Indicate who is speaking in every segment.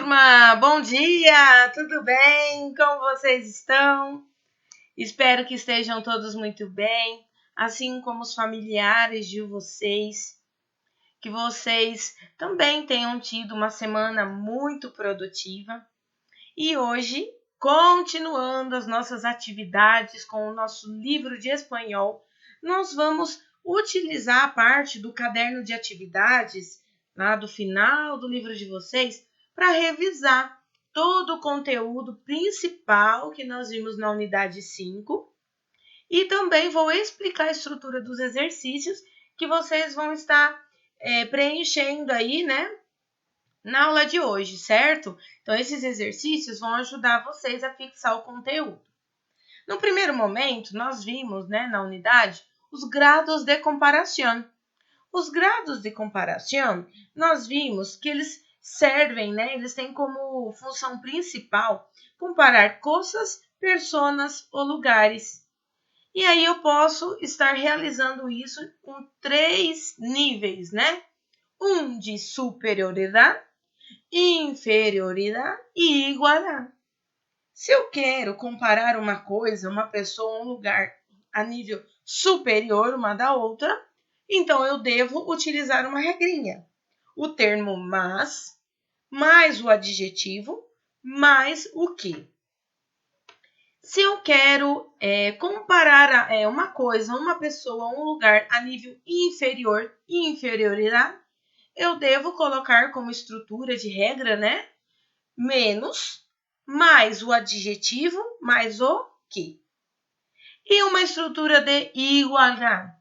Speaker 1: turma! Bom dia! Tudo bem? Como vocês estão? Espero que estejam todos muito bem, assim como os familiares de vocês, que vocês também tenham tido uma semana muito produtiva. E hoje, continuando as nossas atividades com o nosso livro de espanhol, nós vamos utilizar a parte do caderno de atividades, lá do final do livro de vocês, para revisar todo o conteúdo principal que nós vimos na unidade 5 e também vou explicar a estrutura dos exercícios que vocês vão estar preenchendo aí, né, na aula de hoje, certo? Então, esses exercícios vão ajudar vocês a fixar o conteúdo. No primeiro momento, nós vimos, né, na unidade, os grados de comparação. Os grados de comparação, nós vimos que eles servem, né? Eles têm como função principal comparar coisas, personas ou lugares. E aí eu posso estar realizando isso com 3 níveis, né? Um de superioridade, inferioridade e igualdade. Se eu quero comparar uma coisa, uma pessoa, um lugar a nível superior uma da outra, então eu devo utilizar uma regrinha. O termo mas, mais o adjetivo, mais o que. Se eu quero comparar uma coisa, uma pessoa, um lugar a nível inferior e inferioridade, eu devo colocar como estrutura de regra, né? Menos, mais o adjetivo, mais o que. E uma estrutura de igualdade.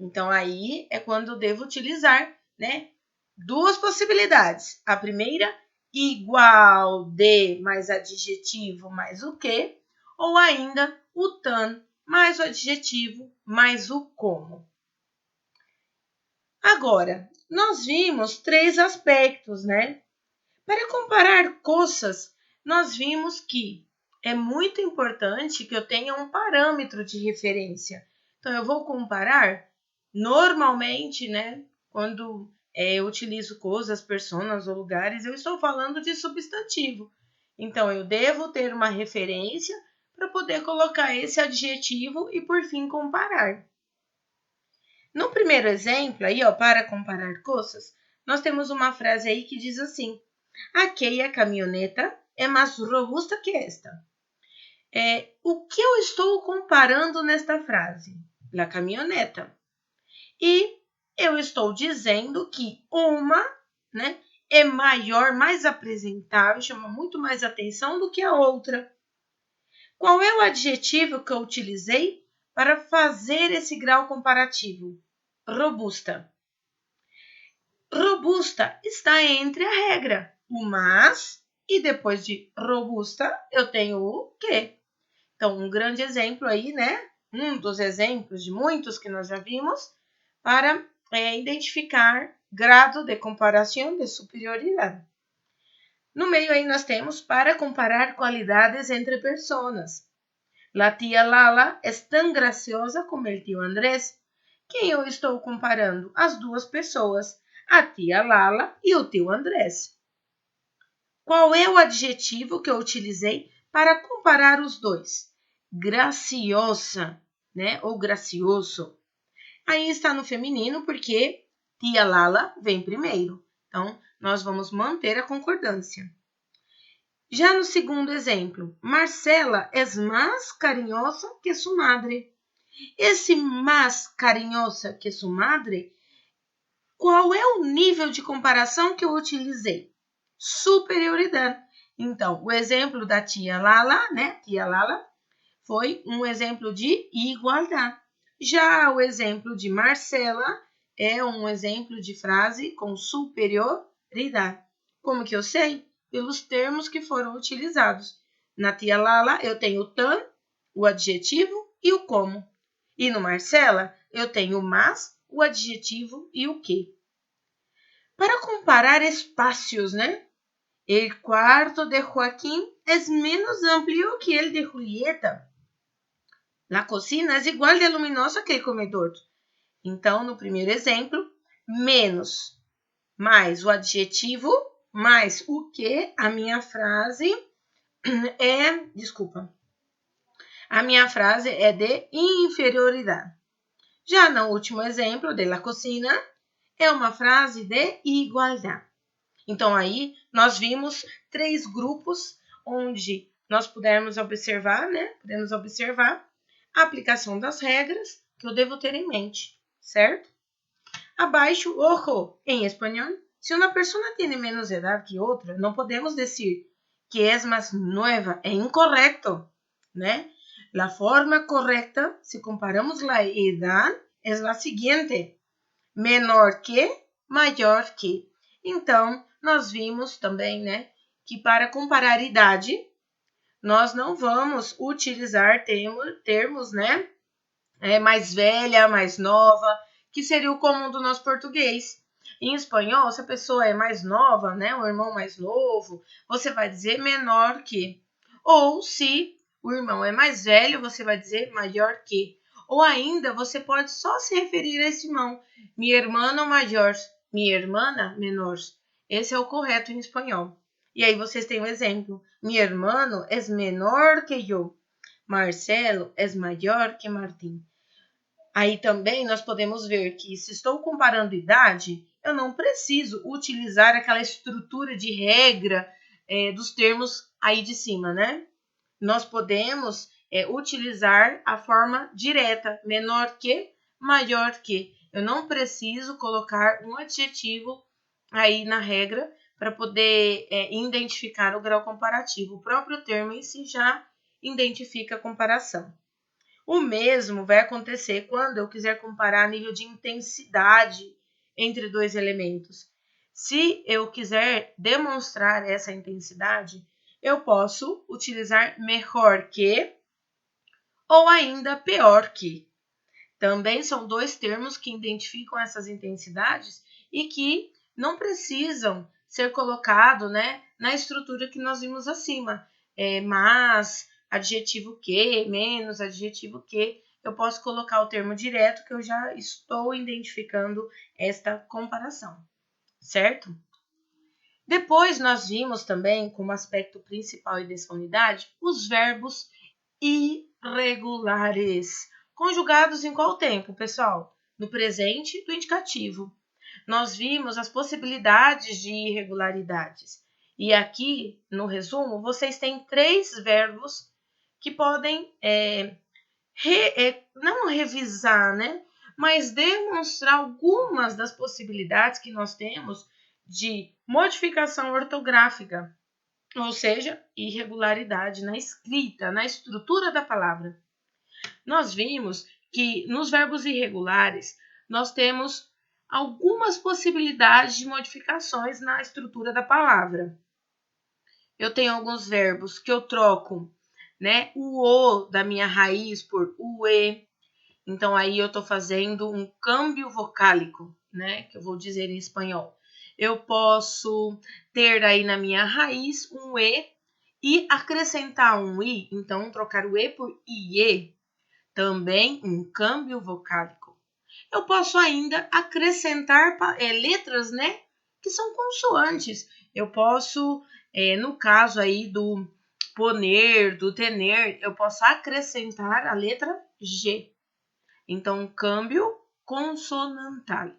Speaker 1: Então, aí é quando eu devo utilizar, né, duas possibilidades. A primeira, igual de mais adjetivo mais o que, ou ainda o tan mais o adjetivo mais o como. Agora, nós vimos 3 aspectos, né? Para comparar coisas, nós vimos que é muito importante que eu tenha um parâmetro de referência. Então, eu vou comparar normalmente, né? Quando eu utilizo coisas, personas ou lugares, eu estou falando de substantivo. Então, eu devo ter uma referência para poder colocar esse adjetivo e, por fim, comparar. No primeiro exemplo, aí, ó, para comparar coisas, nós temos uma frase aí que diz assim: aquella camioneta é mais robusta que esta. O que eu estou comparando nesta frase? La camioneta. E eu estou dizendo que uma, né, é maior, mais apresentável, chama muito mais atenção do que a outra. Qual é o adjetivo que eu utilizei para fazer esse grau comparativo? Robusta. Robusta está entre a regra, o mas, e depois de robusta eu tenho o que. Então, um grande exemplo aí, né? Um dos exemplos de muitos que nós já vimos para identificar grado de comparação de superioridade. No meio aí nós temos para comparar qualidades entre pessoas. La tia Lala é tão graciosa como o tio Andrés. Quem eu estou comparando? As duas pessoas, a tia Lala e o tio Andrés. Qual é o adjetivo que eu utilizei para comparar os dois? Graciosa, né? Ou gracioso. Aí está no feminino porque tia Lala vem primeiro. Então, nós vamos manter a concordância. Já no segundo exemplo, Marcela é mais carinhosa que sua madre. Esse mais carinhosa que sua madre, qual é o nível de comparação que eu utilizei? Superioridade. Então, o exemplo da tia Lala, né? Tia Lala, foi um exemplo de igualdade. Já o exemplo de Marcela é um exemplo de frase com superioridade. Como que eu sei? Pelos termos que foram utilizados. Na tia Lala, eu tenho o tan, o adjetivo e o como. E no Marcela, eu tenho o mas, o adjetivo e o que. Para comparar espaços, né? El quarto de Joaquim é menos amplio que el de Julieta. La cocina é igual de luminosa que o comedor. Então, no primeiro exemplo, menos mais o adjetivo mais o que, a minha frase é de inferioridade. Já no último exemplo, de la cocina, é uma frase de igualdade. Então, aí, nós vimos 3 grupos onde nós podemos observar a aplicação das regras que eu devo ter em mente, certo? Abaixo, ojo, em espanhol, se uma pessoa tem menos idade que outra, não podemos dizer que é mais nova, é incorreto, né? A forma correta, se comparamos a idade, é a seguinte: menor que, maior que. Então, nós vimos também, né, que para comparar idade, nós não vamos utilizar termos, né, mais velha, mais nova, que seria o comum do nosso português. Em espanhol, se a pessoa é mais nova, né, o irmão mais novo, você vai dizer menor que. Ou se o irmão é mais velho, você vai dizer maior que. Ou ainda, você pode só se referir a esse irmão. Mi hermano maior, mi hermana menor. Esse é o correto em espanhol. E aí vocês têm um exemplo. Mi hermano es menor que yo. Marcelo es maior que Martim. Aí também nós podemos ver que se estou comparando idade, eu não preciso utilizar aquela estrutura de regra dos termos aí de cima, né? Nós podemos utilizar a forma direta, menor que, maior que. Eu não preciso colocar um adjetivo aí na regra para poder identificar o grau comparativo. O próprio termo em si já identifica a comparação. O mesmo vai acontecer quando eu quiser comparar nível de intensidade entre 2 elementos. Se eu quiser demonstrar essa intensidade, eu posso utilizar melhor que ou ainda pior que. Também são 2 termos que identificam essas intensidades e que não precisam ser colocados, né, na estrutura que nós vimos acima. Mas, adjetivo que, menos, adjetivo que, eu posso colocar o termo direto que eu já estou identificando esta comparação, certo? Depois nós vimos também, como aspecto principal dessa unidade, os verbos irregulares. Conjugados em qual tempo, pessoal? No presente do indicativo. Nós vimos as possibilidades de irregularidades. E aqui, no resumo, vocês têm 3 verbos que podem não revisar, né? Mas demonstrar algumas das possibilidades que nós temos de modificação ortográfica, ou seja, irregularidade na escrita, na estrutura da palavra. Nós vimos que nos verbos irregulares nós temos algumas possibilidades de modificações na estrutura da palavra. Eu tenho alguns verbos que eu troco, né, o O da minha raiz por UE. Então, aí eu estou fazendo um câmbio vocálico, né, que eu vou dizer em espanhol. Eu posso ter aí na minha raiz um E e acrescentar um I, então trocar o E por IE, também um câmbio vocálico. Eu posso ainda acrescentar letras, né, que são consoantes. Eu posso, no caso aí do poner, do tener, eu posso acrescentar a letra G. Então, câmbio consonantal.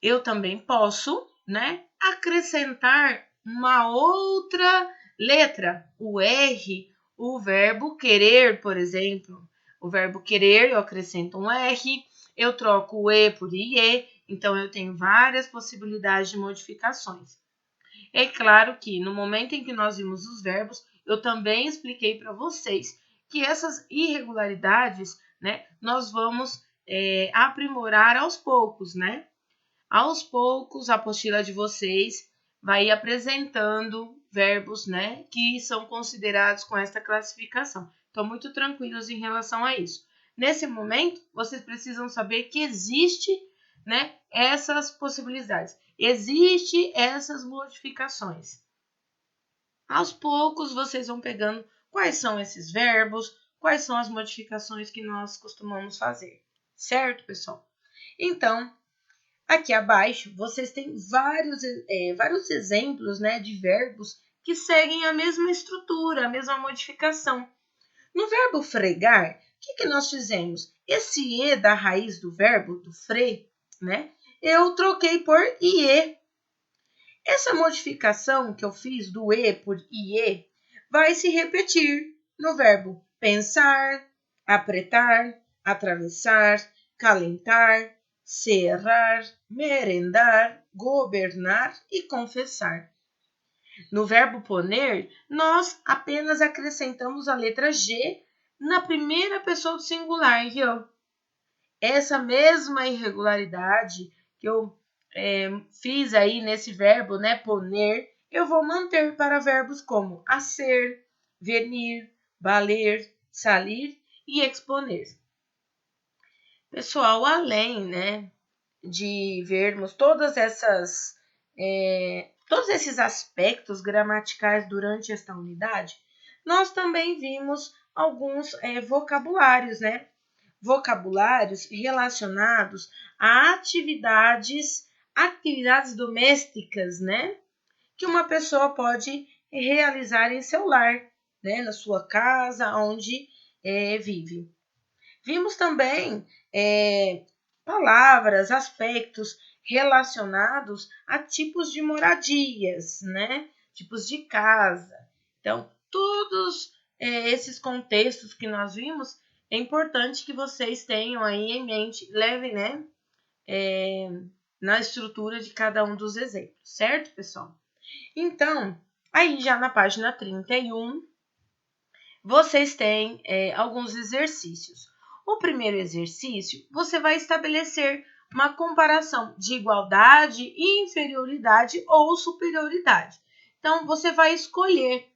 Speaker 1: Eu também posso, né, acrescentar uma outra letra, o R, o verbo querer, por exemplo. O verbo querer, eu acrescento um R, eu troco o E por IE, então eu tenho várias possibilidades de modificações. É claro que no momento em que nós vimos os verbos, eu também expliquei para vocês que essas irregularidades, né, nós vamos aprimorar aos poucos, né? Aos poucos, a apostila de vocês vai apresentando verbos, né, que são considerados com esta classificação. Estão muito tranquilos em relação a isso. Nesse momento, vocês precisam saber que existe, né, essas possibilidades. Existem essas modificações. Aos poucos, vocês vão pegando quais são esses verbos, quais são as modificações que nós costumamos fazer. Certo, pessoal? Então, Aqui abaixo, vocês têm vários exemplos, né, de verbos que seguem a mesma estrutura, a mesma modificação. No verbo fregar, o que nós fizemos? Esse E da raiz do verbo, do fre, né, eu troquei por IE. Essa modificação que eu fiz do E por IE vai se repetir no verbo pensar, apertar, atravessar, calentar, cerrar, merendar, governar e confessar. No verbo poner, nós apenas acrescentamos a letra G na primeira pessoa do singular, eu. Essa mesma irregularidade que eu fiz aí nesse verbo, né, poner, eu vou manter para verbos como hacer, venir, valer, salir e exponer. Pessoal, além, né, de vermos todos esses aspectos gramaticais durante esta unidade, nós também vimos alguns vocabulários, né? Vocabulários relacionados a atividades domésticas, né? Que uma pessoa pode realizar em seu lar, né? Na sua casa, onde vive. Vimos também palavras, aspectos relacionados a tipos de moradias, né? Tipos de casa. Então, todos esses contextos que nós vimos, é importante que vocês tenham aí em mente, levem, né? Na estrutura de cada um dos exemplos, certo, pessoal? Então, aí já na página 31, vocês têm alguns exercícios. O primeiro exercício, você vai estabelecer uma comparação de igualdade, inferioridade ou superioridade. Então, você vai escolher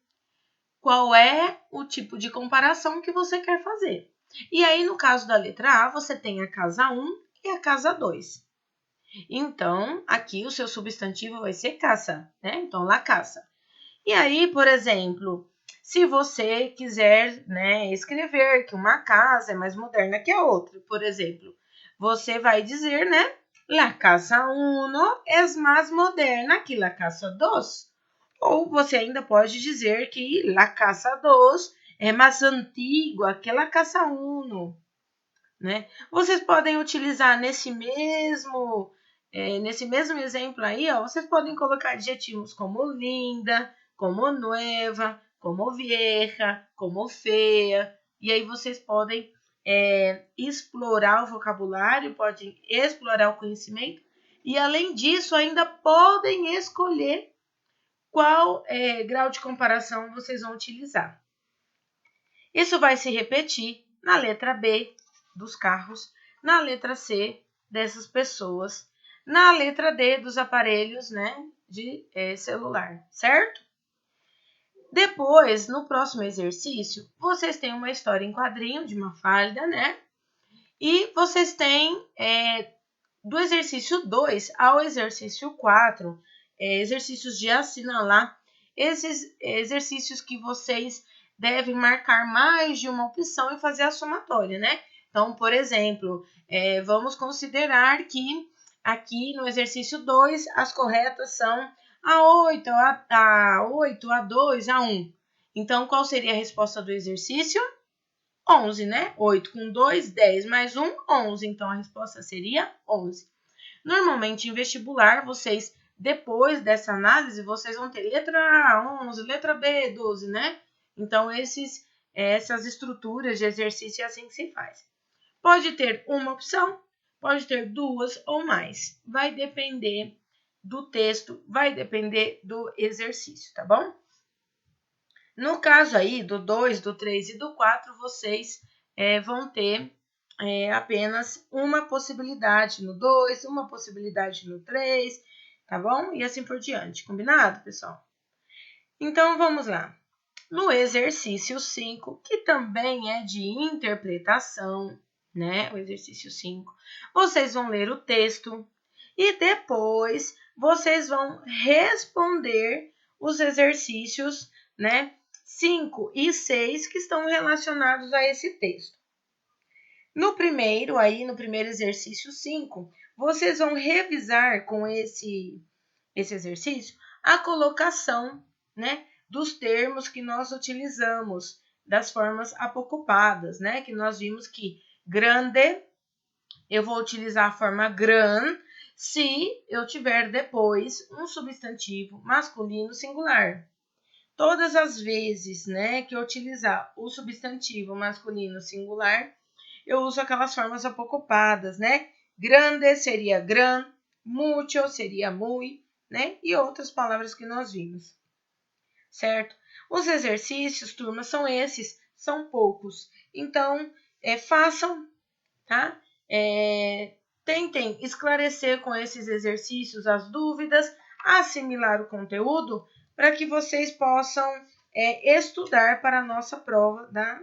Speaker 1: qual é o tipo de comparação que você quer fazer. E aí, no caso da letra A, você tem a casa 1 e a casa 2. Então, aqui o seu substantivo vai ser caça, né? Então, la caça. E aí, por exemplo, se você quiser, né, escrever que uma casa é mais moderna que a outra, por exemplo, você vai dizer, né, la casa 1 é mais moderna que la casa 2. Ou você ainda pode dizer que la casa 2 é mais antiga que la casa 1, né? Vocês podem utilizar nesse mesmo exemplo aí, ó, vocês podem colocar adjetivos como linda, como nueva, como vieja, como feia. E aí vocês podem explorar o vocabulário, podem explorar o conhecimento. E além disso, ainda podem escolher qual grau de comparação vocês vão utilizar. Isso vai se repetir na letra B dos carros, na letra C dessas pessoas, na letra D dos aparelhos, né, de celular, certo? Depois, no próximo exercício, vocês têm uma história em quadrinho de Mafalda, né? E vocês têm do exercício 2 ao exercício 4, exercícios de assinalar, esses exercícios que vocês devem marcar mais de uma opção e fazer a somatória, né? Então, por exemplo, vamos considerar que aqui no exercício 2, as corretas são a 8, a 8, a 2, a 1. Então, qual seria a resposta do exercício? 11, né? 8 com 2, 10 mais 1, 11. Então, a resposta seria 11. Normalmente, em vestibular, vocês, depois dessa análise, vocês vão ter letra A, 11, letra B, 12, né? Então, essas estruturas de exercício é assim que se faz. Pode ter uma opção, pode ter duas ou mais. Vai depender do texto, vai depender do exercício, tá bom? No caso aí do 2, do 3 e do 4, vocês vão ter apenas uma possibilidade no 2, uma possibilidade no 3, tá bom? E assim por diante, combinado, pessoal? Então, vamos lá. No exercício 5, que também é de interpretação, né? O exercício 5, vocês vão ler o texto e depois vocês vão responder os exercícios, né? 5 e 6 que estão relacionados a esse texto. No primeiro exercício 5, vocês vão revisar com esse exercício a colocação, né, dos termos que nós utilizamos, das formas apocopadas, né, que nós vimos que grande, eu vou utilizar a forma gran se eu tiver depois um substantivo masculino singular. Todas as vezes, né, que eu utilizar o substantivo masculino singular, eu uso aquelas formas apocopadas, né? Grande seria gran, mucho seria muy, né? E outras palavras que nós vimos, certo? Os exercícios, turma, são esses, são poucos. Então, façam, tá? Tentem esclarecer com esses exercícios as dúvidas, assimilar o conteúdo, para que vocês possam estudar para a nossa prova da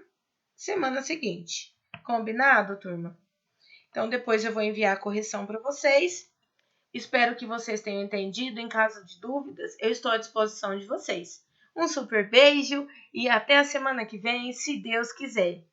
Speaker 1: semana seguinte. Combinado, turma? Então, depois eu vou enviar a correção para vocês. Espero que vocês tenham entendido. Em caso de dúvidas, eu estou à disposição de vocês. Um super beijo e até a semana que vem, se Deus quiser.